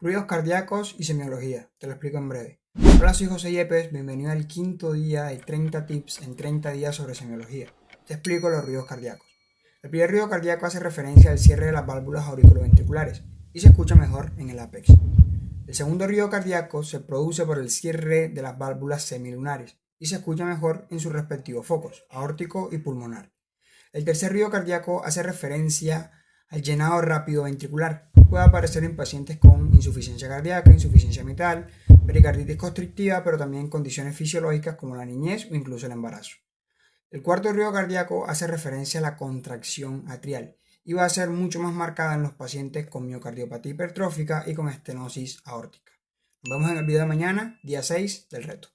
Ruidos cardíacos y semiología, te lo explico en breve. Hola, soy José Yepes, bienvenido al quinto día de 30 tips en 30 días sobre semiología. Te explico los ruidos cardíacos. El primer ruido cardíaco hace referencia al cierre de las válvulas auriculoventriculares y se escucha mejor en el ápex. El segundo ruido cardíaco se produce por el cierre de las válvulas semilunares y se escucha mejor en sus respectivos focos, aórtico y pulmonar. El tercer ruido cardíaco hace referencia al llenado rápido ventricular. Puede aparecer en pacientes con insuficiencia cardíaca, insuficiencia mitral, pericarditis constrictiva, pero también en condiciones fisiológicas como la niñez o incluso el embarazo. El cuarto ruido cardíaco hace referencia a la contracción atrial y va a ser mucho más marcada en los pacientes con miocardiopatía hipertrófica y con estenosis aórtica. Nos vemos en el video de mañana, día 6 del reto.